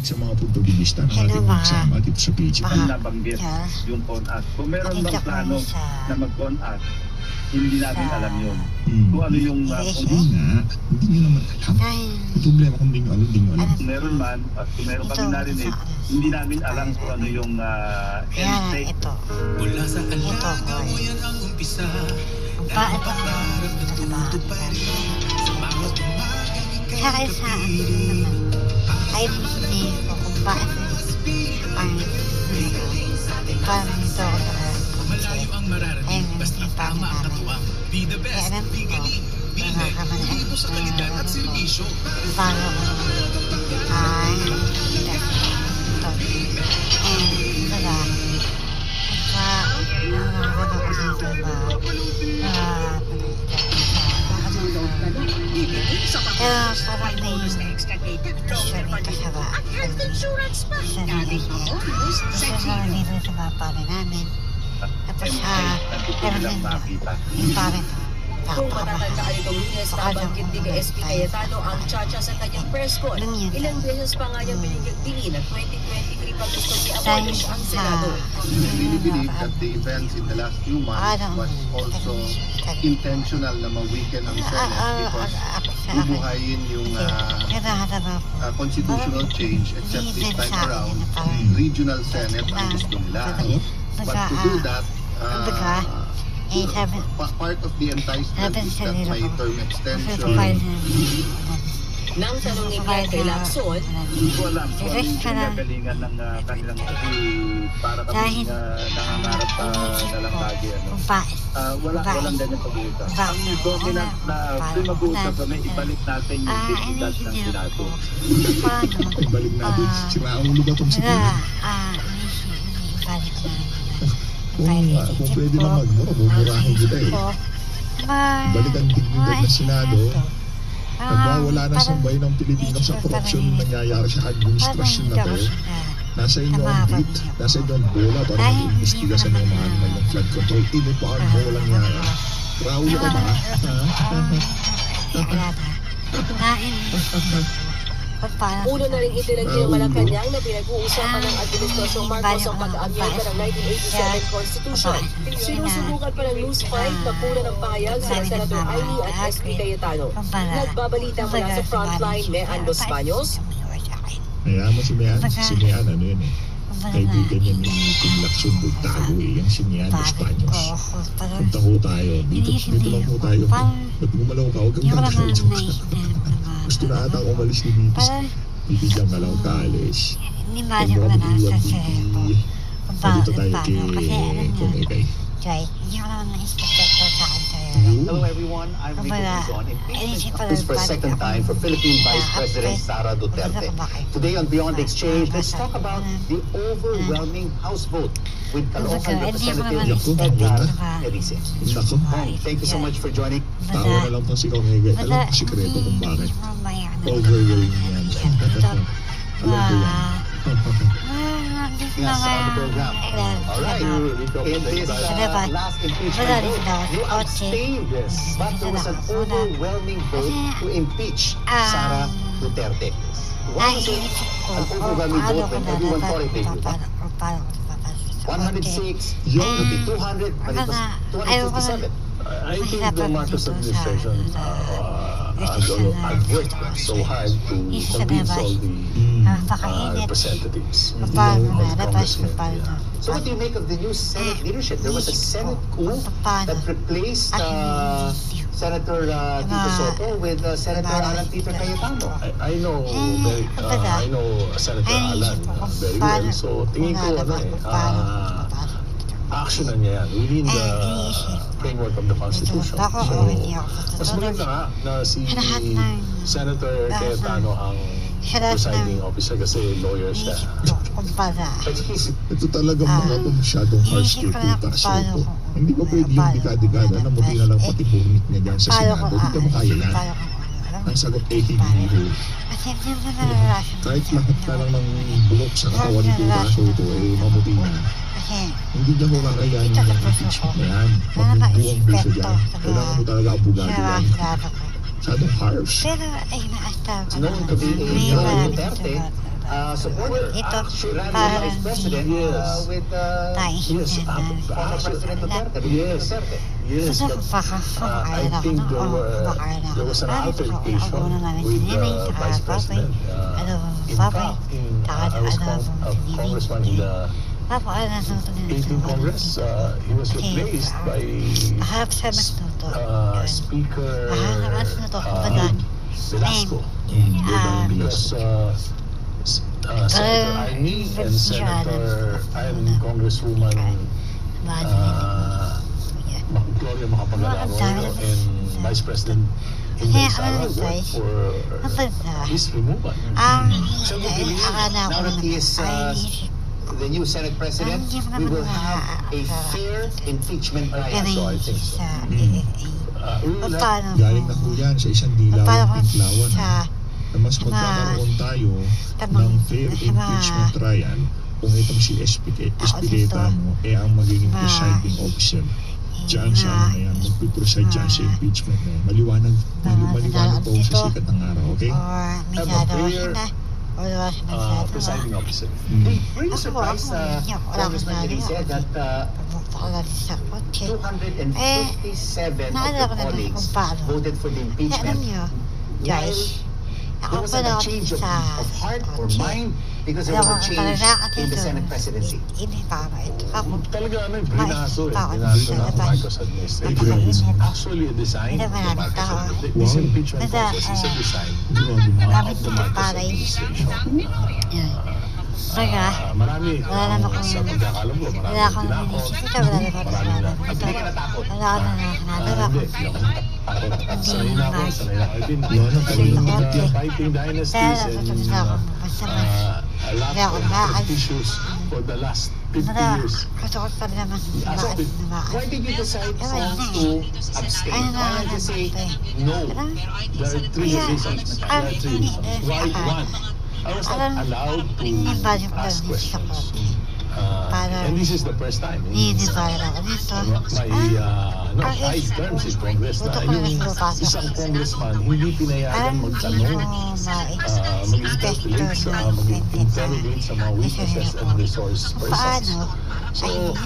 sa mga punto de vista ng ating magsama dito sa PG. Ang nabanggit yung CONAC. Kung meron bang plano na mag-CONAC, hindi natin alam yun. Kung ano yung... Hindi nga, hindi nyo naman alam. Yung problema kung hindi nyo alam, hindi nyo alam. Kung meron man, at kung meron kami narinig, hindi namin alam kung ano yung end state. Mula sa alaga mo yan ang umpisa. Napapangarap na tutuparin. Sa bawat umagang ika'y kapiling. Ay, hindi ko kung bakit ang panito Malayo ang mararating, basta tama ang katuwang. Be the best, be galing, be net. Dito sa kalidad at serbisyo. bago ko ay ito and diba pero parang may extra dito sa ba health insurance pa sa dito sa bapare namin tapos pero din yung pare Kung matatanda kayo itong Lunes, nabanggit din ni SP Cayetano ang tsa-tsa sa kanyang press con. Ilang beses pa nga niyang binigyang diin na 2023 pa gusto i-abolish ang Senado. We really believe that the events in the last few months was also intentional na ma-weaken ang Senate because bubuhayin yung constitutional change except this time around, regional Senate ang gusto nila. But to do that, part of the enticement is that may term extension. Nang tanongin niya kay Lacson, Hindi ko alam kung ano yung pinagalingan ng kanilang para kami nangangarap na lang lagi. Walang ganyan pag-uusap. Ang dominant na kung mag-uusap kami, ibalik natin yung dignidad ng Senado. Ibalik natin. Siraulo ba itong sige? Kung pwede lang magmura, bumurahin kita eh. Balik ang dignidad ng Senado. Nagwawala na sa bayan ng Pilipinas sa korupsyon na nangyayari sa administrasyon na to. Nasa inyo ang beat, nasa inyo ang bola para mag-imbestiga sa mga animal ng flood control. Inipahan mo walang yara. Raulo ka ba? uno na rin itinagin ng Malacanang na pinag-uusapan ng Administrasyong Marcos ang pag-aagyay ng 1987 Constitution. Sinusubukan pa ng News 5 na puna ng pahayag sa Senator Aimee at SP Cayetano. Nagbabalita mula sa frontline, Mean Los Baños. Kaya mo si Mean, ano yun eh. Kaibigan niya ni Tim Lacson Bugtago eh, yung si Mean Los Baños. Punta ko tayo, dito lang po tayo. Ba't gumalaw ka, huwag kang gagalaw. Gusto na ata umalis ni Mitis. Bibigyan ka lang kaalis. Hindi ba niyo na nasa sebo? Dito tayo kung ikay. Joy, hindi ko naman na-expect sa akin. Hello everyone, I'm Rico Quezon. Impeachment is for a second time for Philippine Vice President Sara Duterte. Today on Beyond the Exchange, let's talk about the overwhelming House vote with Caloocan Representative Edgar Erice. Thank you so much for joining. Tawa na lang itong si Kong Hegay. Alam ko sikreto kung bakit. Overwhelming yan. Alam ko yan. Yes, on the program. All right. In this last impeachment vote, you abstained, but there was an overwhelming vote to impeach Sara Duterte. What was it? An overwhelming vote when everyone thought it did. 106, 200, but it was 257. I think the Marcos administration I've worked so hard to convince all the representatives, congressmen. So what do you make of the new Senate leadership? There was a Senate coup that replaced Senator Tito Soto with Senator Alan Peter Cayetano. I know Senator Alan very well. So tingin ko action na niya yan within the framework of the Constitution. So, mas maganda nga na si Senator Cayetano ang presiding officer kasi lawyer siya. Ito talagang mga masyadong harsh interpretasyon ito. Hindi ba pwede yung dekada-dekada na muti na lang pati burnit niya dyan sa Senado? Hindi ka makaya yan. Ang sagot ay hindi ho. Kahit lahat na lang ng bulok sa katawan ni Raso ito ay mamuti na. Hindi niya ko kakayanin ng impeachment na yan. Magbubuang piso dyan. Kailangan mo talaga abogado yan. Masyadong harsh. Known to be a Duterte, supporter Ito, should run parang as president with Yes, former President Duterte. yes, yes. Kasi But baka I think there was an altercation with the Vice President. In fact, I was a congressman in the 18th Congress. He was replaced by Speaker Velasco because Senator Aimee and Congresswoman Gloria Macapagal-Arroyo and Vice President Inday Sara worked for his removal. So you believe now that he is the new Senate President, we will have a fair impeachment trial. So I think so. Galing na po yan sa isang dilawang tinklawan na mas magkakaroon tayo ng fair impeachment trial kung itong si Espilitano ang magiging presiding officer. Diyan sa ano yan, magpipreside dyan sa impeachment na yan. Maliwanag po sa sikat ng araw, okay? Presiding officer. They really surprised Congressman when he said that 257 of the colleagues voted for the impeachment. Guys, There was a change of heart or mind because there was a change in the Senate presidency. Talaga binaso binaso ng Marcos administration. It's actually a design of the Marcos administration. This impeachment process is a design of the Marcos administration. Marami sa pagkakalam ko, marami tinakot, marami na natakot. Sanay na ako, I've been fighting dynasties and a lot of issues for the last 50 years. Why did you decide to abstain? Why did you say no? There are three reasons. Why? One, I was not allowed to ask questions. And this is the first time in my 5 terms in Congress na yung isang congressman hindi pinayagan magtanong, mag-interrogate sa mga witnesses and resource persons. So,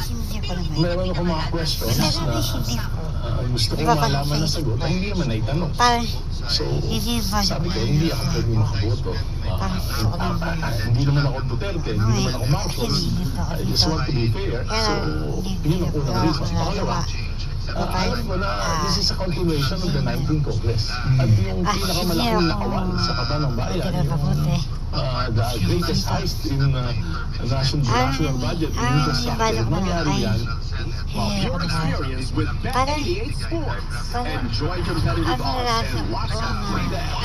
meron ako mga questions na gusto kong malaman na sagot na hindi naman naitanong. So, sabi ko, hindi ako pwede makaboto. Hindi naman ako Duterte, hindi naman ako Marcos. I just want to be fair. So, yun ang unang reason. Pangalawa, alam ko na this is a continuation of the 19th Congress. At yung pinakamalaking nakawan sa kaba ng bayan, the greatest heist in national budget in infrastructure, nangyari yan. Your experience with Bet88 Sports. Enjoy competitive odds and watch them play down.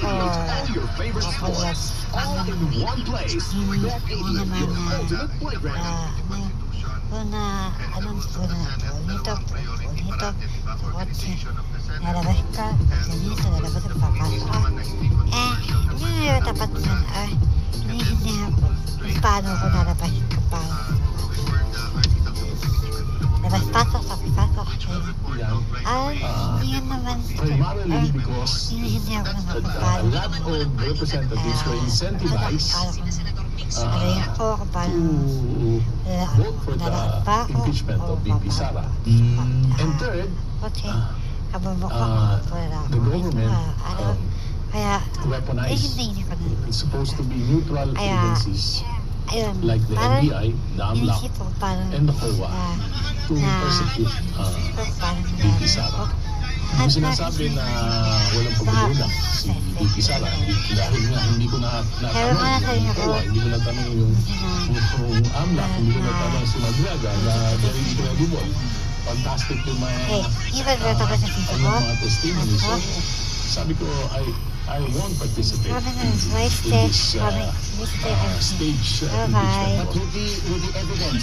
All your favorite sports, all in one place. Bet88, your ultimate playground. Primarily because a lot of representatives were incentivized to vote for the impeachment of VP Sara. And third, the government weaponized it's supposed to be neutral agencies like the NBI, the AMLAC, and the COA to persecute VP Sara. Yung sinasabi na walang pagkukulang si VP Sara, dahil nga hindi ko natanong yung COA, hindi ko natanong yung AMLAC, hindi ko natanong si Madriaga na very incredible. Fantastic yung mga testimonies. So, sabi ko, I won't participate in this stage impeachment. But with the evidence